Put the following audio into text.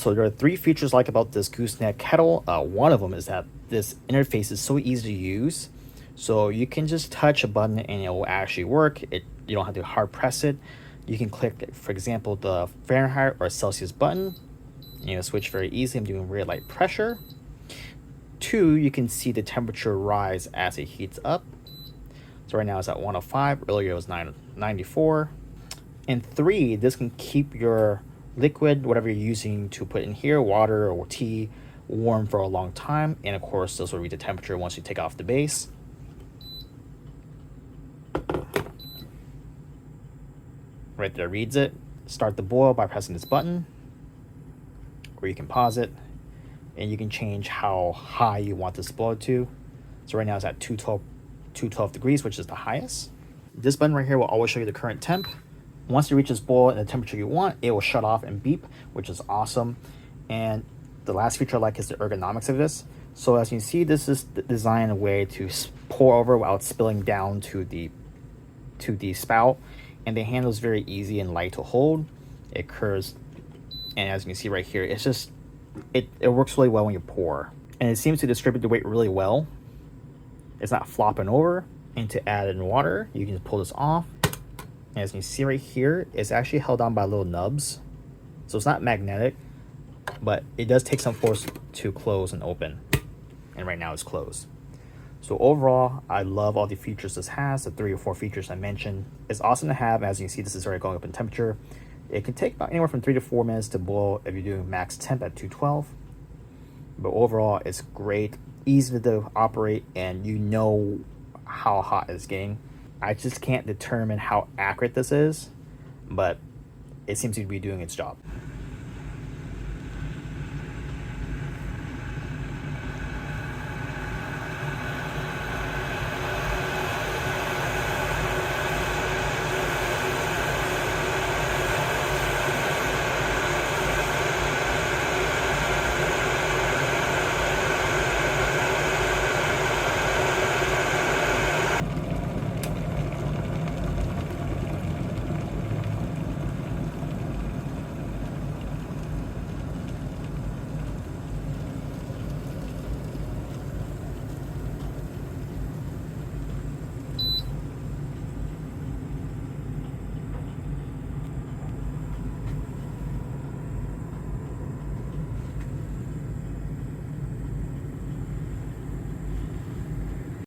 So there are three features I like about this Gooseneck kettle. One of them is that this interface is so easy to use. So you can just touch a button and it will actually work. You don't have to hard press it. You can click, for example, the Fahrenheit or Celsius button. Switch very easy. I'm doing very light pressure. 2, you can see the temperature rise as it heats up. So right now it's at 105. Earlier it was 94. And 3, this can keep your liquid, whatever you're using to put in here, water or tea, warm for a long time. And of course, this will read the temperature once you take off the base. Right there reads it. Start the boil by pressing this button, or you can pause it, and you can change how high you want this boil to. So right now it's at 212 degrees, which is the highest. This button right here will always show you the current temp. Once it reaches boil and the temperature you want, it will shut off and beep, which is awesome. And the last feature I like is the ergonomics of this. So as you can see, this is designed in a way to pour over without spilling down to the spout. And the handle is very easy and light to hold. It curves, and as you can see right here, it's just it works really well when you pour, and it seems to distribute the weight really well. It's not flopping over. And to add in water, you can just pull this off, and as you can see right here, it's actually held on by little nubs, so it's not magnetic, but it does take some force to close and open, and right now it's closed. So overall, I love all the features this has, the 3 or 4 features I mentioned. It's awesome to have. As you can see, this is already going up in temperature. It can take about anywhere from 3 to 4 minutes to boil if you're doing max temp at 212. But overall, it's great, easy to operate, and you know how hot it's getting. I just can't determine how accurate this is, but it seems to be doing its job.